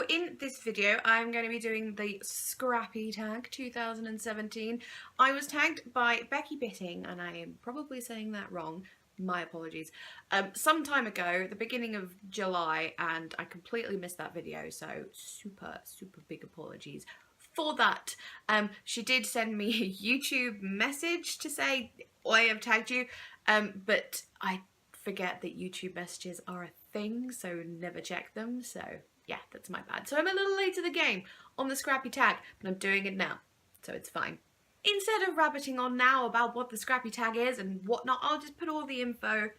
So in this video I'm going to be doing the Scrappy Tag 2017. I was tagged by Becky Bitting, and I am probably saying that wrong, my apologies, some time ago, the beginning of July, and I completely missed that video, so super big apologies for that. She did send me a YouTube message to say I have tagged you, but I forget that YouTube messages are a thing, so never check them, so yeah, that's my bad. So I'm a little late to the game on the Scrappy Tag, but I'm doing it now, so it's fine. Instead of rabbiting on now about what the Scrappy Tag is and whatnot, I'll just put all the info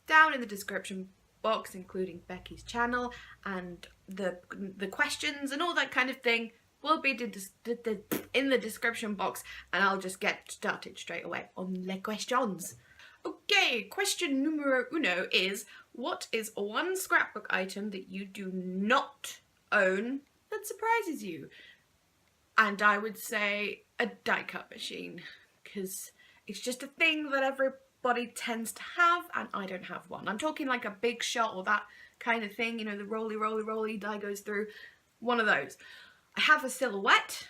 down in the description box, including Becky's channel and the questions and all that kind of thing will be in the description box, and I'll just get started straight away on the questions. Okay, question numero uno is, what is one scrapbook item that you do not own that surprises you? And I would say a die cut machine, because it's just a thing that everybody tends to have, and I don't have one. I'm talking like a big shot or that kind of thing, you know, the rolly die goes through, one of those. I have a silhouette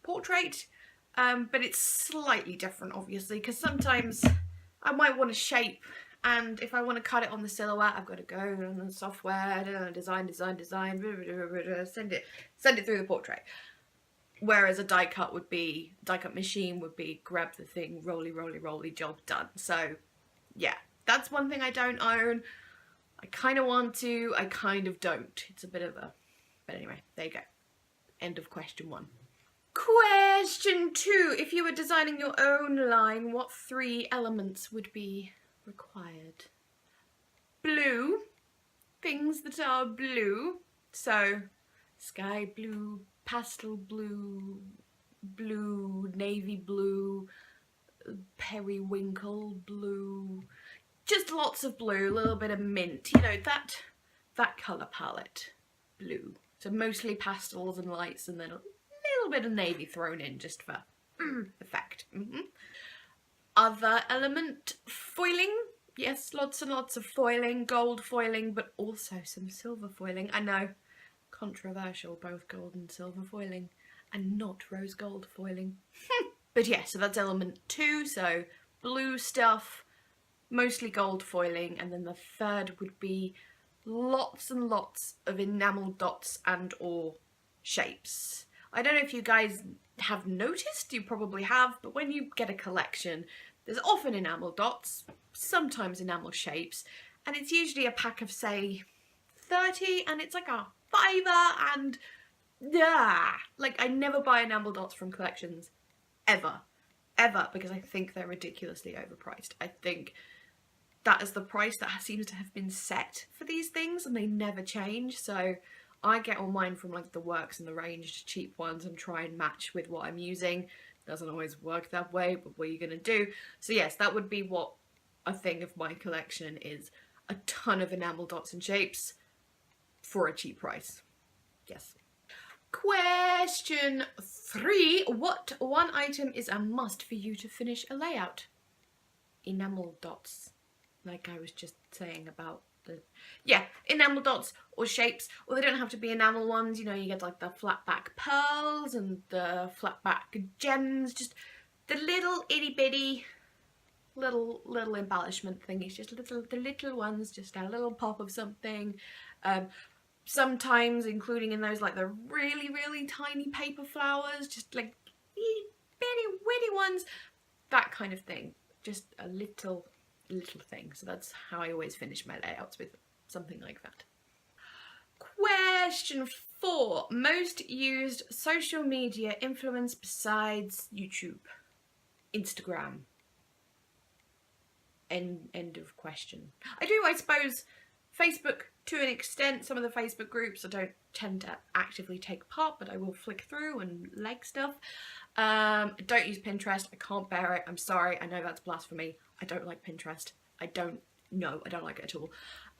portrait, but it's slightly different obviously, because sometimes I might want a shape, and if I want to cut it on the silhouette, I've got to go on the software, design, send it through the portrait. Whereas a die cut machine would be grab the thing, rolly, job done. So yeah, that's one thing I don't own. I kind of want to, I kind of don't. It's a bit of a, but anyway, there you go. End of question one. Question two, if you were designing your own line, what 3 elements would be required? Blue, things that are blue, so sky blue, pastel blue, navy blue, periwinkle blue, just lots of blue, a little bit of mint, you know, that colour palette, blue. So mostly pastels and lights, and then a little bit of navy thrown in just for effect. Other element, foiling. Yes, lots and lots of foiling, gold foiling, but also some silver foiling. I know, controversial, both gold and silver foiling, and not rose gold foiling. But yeah, so that's element 2, so blue stuff, mostly gold foiling, and then the third would be lots and lots of enamel dots and or shapes. I don't know if you guys have noticed, you probably have, but when you get a collection, there's often enamel dots, sometimes enamel shapes, and it's usually a pack of, say, 30, and it's like a £5, and like, I never buy enamel dots from collections, ever, because I think they're ridiculously overpriced. I think that is the price that seems to have been set for these things, and they never change. So I get all mine from like the Works and the Range cheap ones and try and match with what I'm using. Doesn't always work that way, but what are you gonna do? So yes, that would be what a thing of my collection is: a ton of enamel dots and shapes for a cheap price. Yes. Question 3, what one item is a must for you to finish a layout? Enamel dots. Like I was just saying about the, yeah, enamel dots or shapes, or they don't have to be enamel ones, you know, you get like the flat back pearls and the flat back gems, just the little itty bitty little embellishment thingies, just the little ones, just a little pop of something. Sometimes including in those like the really tiny paper flowers, just like bitty witty ones, that kind of thing, just a little thing. So that's how I always finish my layouts, with something like that. Question 4, most used social media influence besides YouTube? Instagram. End of question. I do, I suppose, Facebook to an extent. Some of the Facebook groups I don't tend to actively take part, but I will flick through and like stuff. I don't use Pinterest. I can't bear it. I'm sorry. I know that's blasphemy. I don't like Pinterest. I don't like it at all.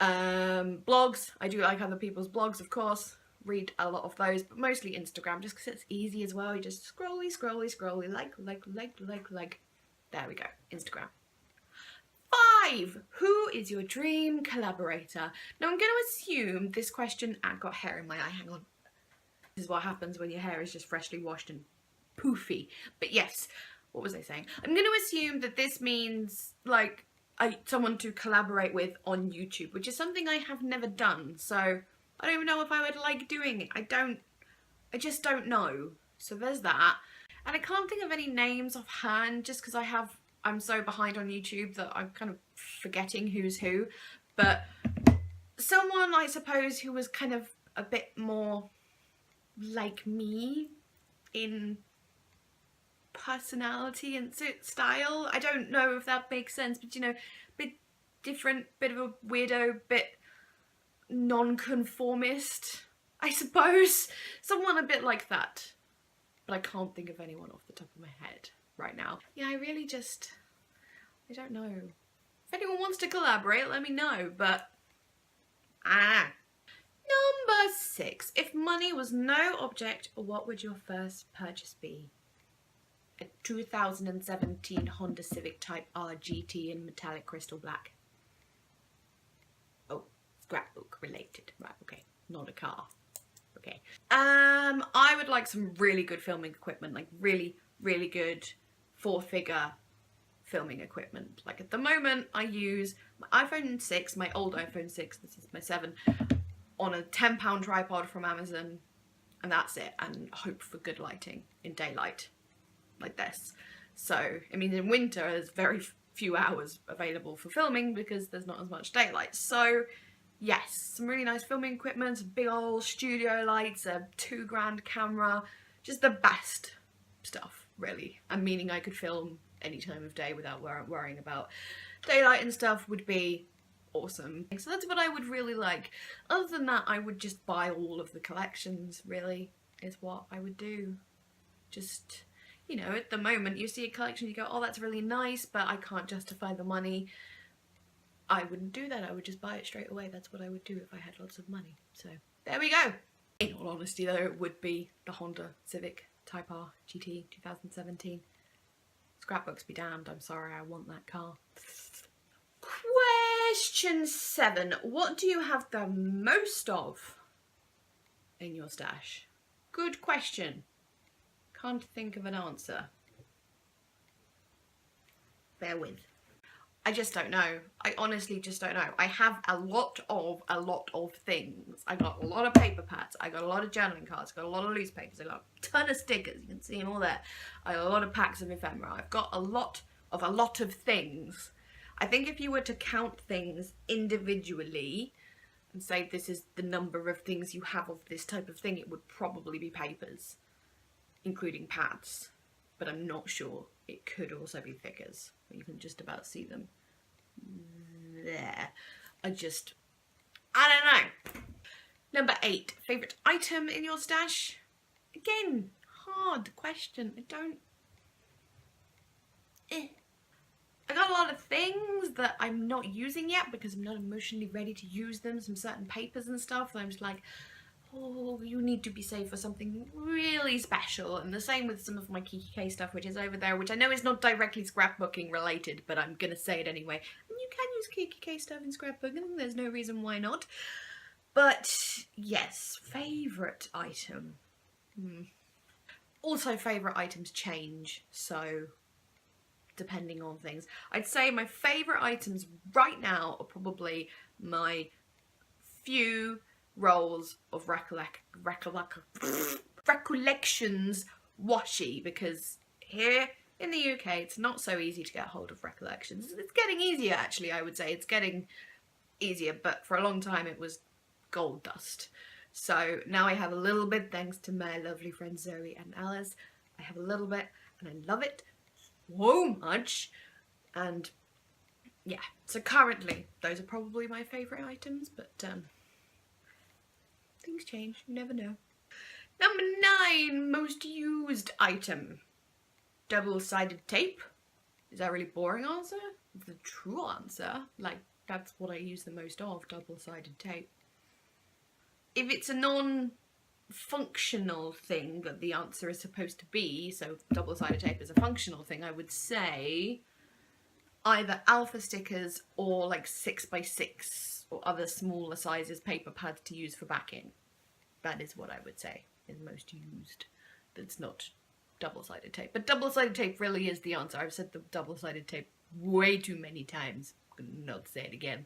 Blogs. I do like other people's blogs, of course. Read a lot of those, but mostly Instagram, just because it's easy as well. You just scrolly, like. There we go. Instagram. 5. Who is your dream collaborator? Now I'm going to assume this question, I've got hair in my eye, hang on. This is what happens when your hair is just freshly washed and poofy. But yes, what was I saying? I'm going to assume that this means like someone to collaborate with on YouTube, which is something I have never done. So I don't even know if I would like doing it. I just don't know. So there's that. And I can't think of any names offhand just because I'm so behind on YouTube that I'm kind of forgetting who's who. But someone, I suppose, who was kind of a bit more like me in personality and style. I don't know if that makes sense, but you know, bit different, bit of a weirdo, bit non-conformist, I suppose. Someone a bit like that. But I can't think of anyone off the top of my head right now. Yeah, I don't know. If anyone wants to collaborate, let me know, but Number 6. If money was no object, what would your first purchase be? A 2017 Honda Civic Type R GT in metallic crystal black. Oh, scrapbook related. Right, okay. Not a car. Okay. I would like some really good filming equipment, like really, really good 4-figure filming equipment. Like at the moment I use my iPhone 6, my old iPhone 6, this is my 7, on a £10 tripod from Amazon, and that's it, and hope for good lighting in daylight like this. So it means in winter there's very few hours available for filming because there's not as much daylight. So yes, some really nice filming equipment, some big old studio lights, a £2 camera, just the best stuff really. And meaning I could film any time of day without worrying about daylight and stuff would be awesome. So that's what I would really like. Other than that, I would just buy all of the collections, really, is what I would do. Just, you know, at the moment you see a collection, you go, oh, that's really nice, but I can't justify the money. I wouldn't do that. I would just buy it straight away. That's what I would do if I had lots of money. So there we go. In all honesty though, it would be the Honda Civic Type R GT 2017. Scrapbooks be damned, I'm sorry, I want that car. Question 7. What do you have the most of in your stash? Good question. Can't think of an answer. Bear with. I just don't know. I honestly just don't know. I have a lot of things. I got a lot of paper pads. I got a lot of journaling cards. I got a lot of loose papers. I got a ton of stickers. You can see them all there. I got a lot of packs of ephemera. I've got a lot of things. I think if you were to count things individually and say this is the number of things you have of this type of thing, it would probably be papers, including pads. But I'm not sure. It could also be thickers. You can just about see them there. I don't know. Number 8. Favourite item in your stash? Again, hard question. I got a lot of things that I'm not using yet because I'm not emotionally ready to use them. Some certain papers and stuff that I'm just like, oh, you need to be saved for something really special. And the same with some of my Kiki K stuff, which is over there, which I know is not directly scrapbooking related, but I'm gonna say it anyway. And you can use Kiki K stuff in scrapbooking, there's no reason why not. But yes, favourite item. Also, favourite items change, so depending on things. I'd say my favourite items right now are probably my few rolls of recollections washi, because here in the UK it's not so easy to get hold of recollections. It's getting easier, actually. I would say it's getting easier, but for a long time it was gold dust. So now I have a little bit, thanks to my lovely friends Zoe and Alice. I have a little bit and I love it so much. And yeah, so currently those are probably my favourite items, but things change, you never know. Number 9, most used item. Double-sided tape. Is that a really boring answer? The true answer, like, that's what I use the most of, double-sided tape. If it's a non-functional thing that the answer is supposed to be, so double-sided tape is a functional thing, I would say either alpha stickers or like 6x6 or other smaller sizes paper pads to use for backing. That is what I would say. is most used. That's not double-sided tape. But double-sided tape really is the answer. I've said the double-sided tape way too many times. I'm gonna not say it again.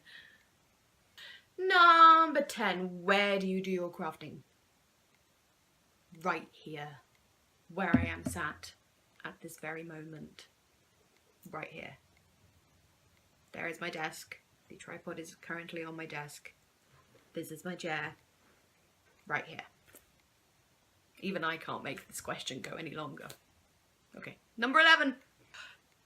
Number 10. Where do you do your crafting? Right here. Where I am sat at this very moment. Right here. There is my desk. The tripod is currently on my desk. This is my chair. Right here. Even I can't make this question go any longer. Okay, number 11.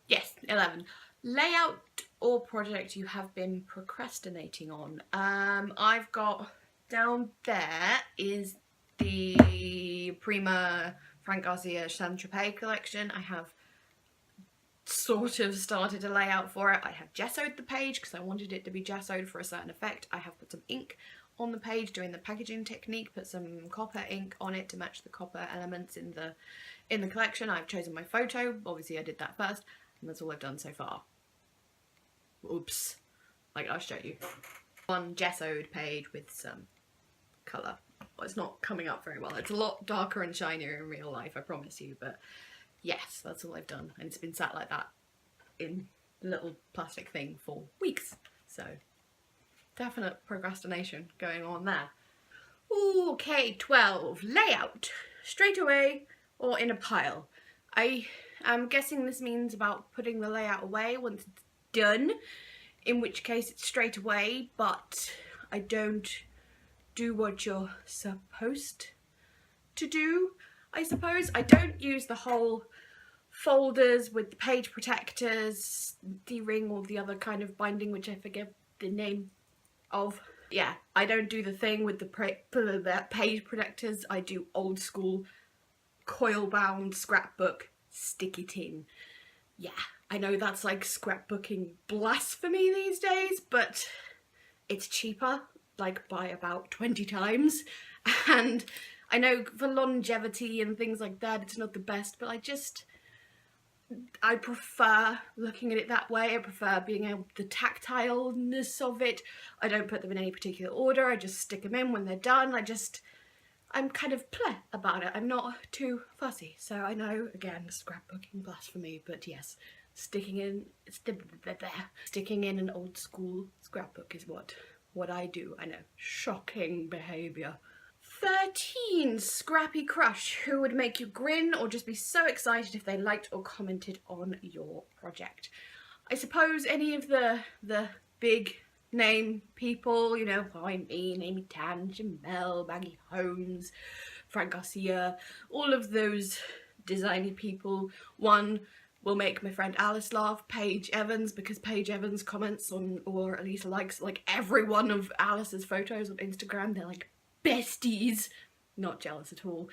Yes, 11. Layout or project you have been procrastinating on. I've got down there is the Prima Frank Garcia Saint-Tropez collection. I have sort of started a layout for it. I have gessoed the page because I wanted it to be gessoed for a certain effect. I have put some ink on the page doing the packaging technique, put some copper ink on it to match the copper elements in the collection. I've chosen my photo. Obviously I did that first, and that's all I've done so far. Oops. Like, I'll show you. One gessoed page with some colour. Well, it's not coming up very well. It's a lot darker and shinier in real life, I promise you, but yes, that's all I've done. And it's been sat like that in the little plastic thing for weeks. So, definite procrastination going on there. Okay, 12. Layout. Straight away or in a pile. I am guessing this means about putting the layout away once it's done, in which case it's straight away, but I don't do what you're supposed to do, I suppose. I don't use the whole folders with the page protectors, D-ring, or the other kind of binding, which I forget the name of. Yeah, I don't do the thing with the page protectors. I do old school coil bound scrapbook, stick it in. Yeah, I know that's like scrapbooking blasphemy these days, but it's cheaper, like by about 20 times. And I know for longevity and things like that, it's not the best, but I prefer looking at it that way. I prefer being able the tactileness of it. I don't put them in any particular order. I just stick them in when they're done. I'm kind of pleh about it. I'm not too fussy. So I know, again, scrapbooking blasphemy, but yes, sticking in an old school scrapbook is what I do. I know, shocking behaviour. 13. Scrappy Crush. Who would make you grin or just be so excited if they liked or commented on your project? I suppose any of the big name people, you know, I mean, Amy Tan, Jamel, Maggie Holmes, Frank Garcia, all of those designy people. One will make my friend Alice laugh, Paige Evans, because Paige Evans comments on, or at least likes, like every one of Alice's photos on Instagram. They're like besties. Not jealous at all.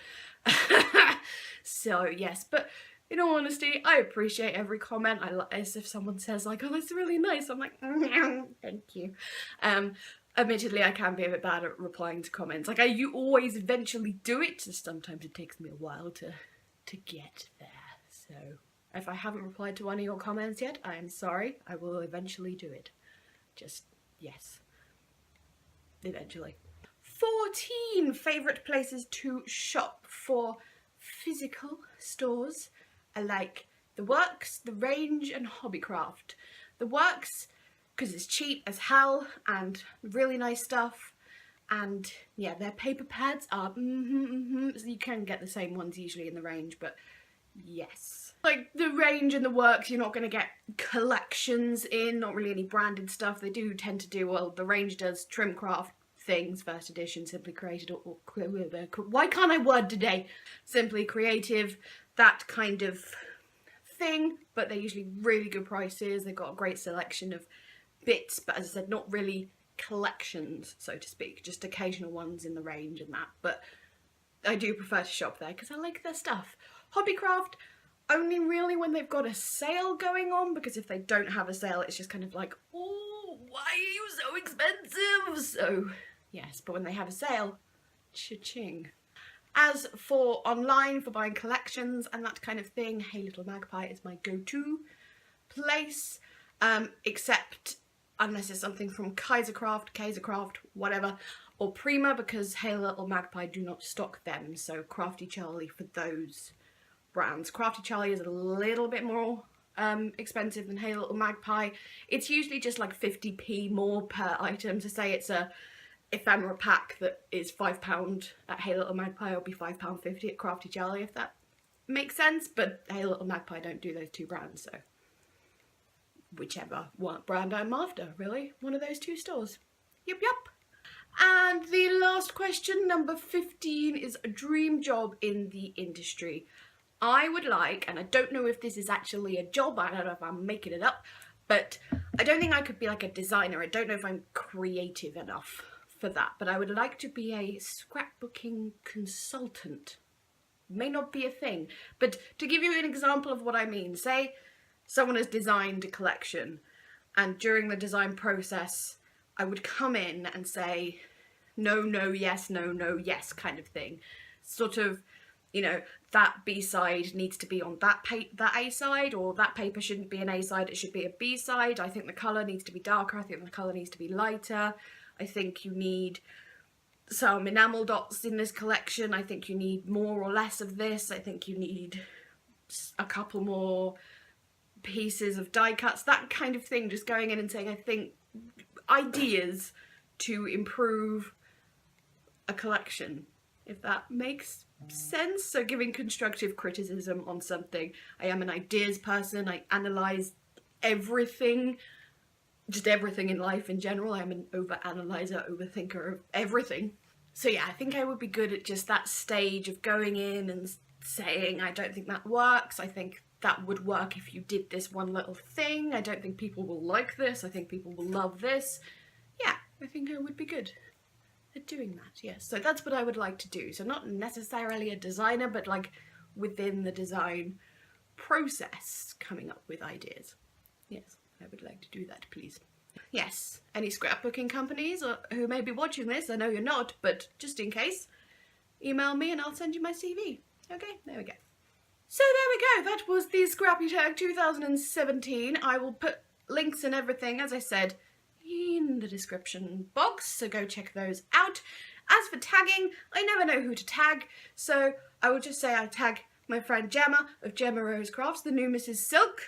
So yes, but in all honesty, I appreciate every comment. As if someone says like, oh, that's really nice, I'm like, thank you. Admittedly, I can be a bit bad at replying to comments. Like, you always eventually do it, just sometimes it takes me a while to get there. So if I haven't replied to one of your comments yet, I am sorry. I will eventually do it. Just, yes. Eventually. 14 favourite places to shop for physical stores. I like The Works, The Range and Hobbycraft. The Works, because it's cheap as hell and really nice stuff. And yeah, their paper pads are so you can get the same ones usually in The Range, but yes. Like The Range and The Works, you're not going to get collections in, not really any branded stuff. They do tend to do, well, The Range does Trimcraft things, first edition, Simply Created, or why can't I word today? Simply Creative, that kind of thing, but they're usually really good prices. They've got a great selection of bits, but as I said, not really collections, so to speak, just occasional ones in The Range and that, but I do prefer to shop there because I like their stuff. Hobbycraft, only really when they've got a sale going on, because if they don't have a sale, it's just kind of like, oh, why are you so expensive? So yes, but when they have a sale, cha-ching. As for online, for buying collections and that kind of thing, Hey Little Magpie is my go-to place, except unless it's something from Kaisercraft, whatever, or Prima, because Hey Little Magpie do not stock them, so Crafty Charlie for those brands. Crafty Charlie is a little bit more expensive than Hey Little Magpie. It's usually just like 50p more per item. To say it's a ephemera pack that is £5 at Hey Little Magpie, it'll be £5.50 at Crafty Charlie, if that makes sense. But Hey Little Magpie don't do those two brands, so whichever brand I'm after, really. One of those two stores. Yup, yup. And the last question, number 15, is a dream job in the industry. I would like, and I don't know if this is actually a job, I don't know if I'm making it up, but I don't think I could be like a designer. I don't know if I'm creative enough for that, but I would like to be a scrapbooking consultant. May not be a thing, but to give you an example of what I mean, say someone has designed a collection, and during the design process I would come in and say no, no, yes, no, no, yes kind of thing. Sort of, you know, that B-side needs to be on that A-side, or that paper shouldn't be an A-side, it should be a B-side. I think the colour needs to be darker, I think the colour needs to be lighter. I think you need some enamel dots in this collection, I think you need more or less of this, I think you need a couple more pieces of die cuts, that kind of thing. Just going in and saying, I think, ideas to improve a collection, if that makes sense. So giving constructive criticism on something. I am an ideas person, I analyse everything, just everything in life in general. I'm an over-analyser, overthinker of everything. So yeah, I think I would be good at just that stage of going in and saying, I don't think that works, I think that would work if you did this one little thing, I don't think people will like this, I think people will love this. Yeah, I think I would be good at doing that, yes. So that's what I would like to do. So not necessarily a designer, but like within the design process, coming up with ideas. Yes, I would like to do that, please. Yes, any scrapbooking companies who may be watching this, I know you're not, but just in case, email me and I'll send you my CV. Okay, there we go. So there we go, that was the Scrappy Tag 2017. I will put links and everything, as I said, in the description box, so go check those out. As for tagging, I never know who to tag, so I will just say I tag my friend Gemma of Gemma Rose Crafts, the new Mrs. Silk.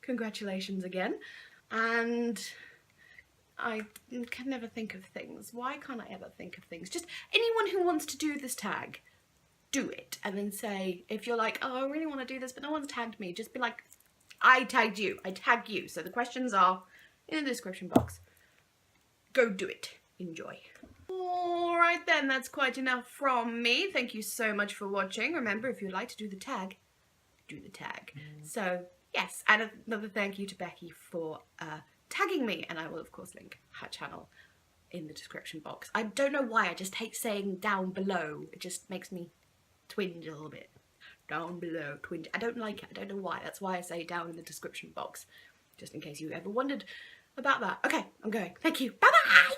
Congratulations again. And I can never think of things. Why can't I ever think of things? Just anyone who wants to do this tag, do it. And then say, if you're like, oh, I really want to do this, but no one's tagged me, just be like, I tagged you, I tag you. So the questions are in the description box. Go do it. Enjoy. Alright then, that's quite enough from me. Thank you so much for watching. Remember, if you'd like to do the tag, do the tag. So, yes, and another thank you to Becky for tagging me, and I will of course link her channel in the description box. I don't know why, I just hate saying down below. It just makes me twinge a little bit. Down below, twinge. I don't like it, I don't know why. That's why I say down in the description box, just in case you ever wondered about that. Okay, I'm going. Thank you. Bye-bye!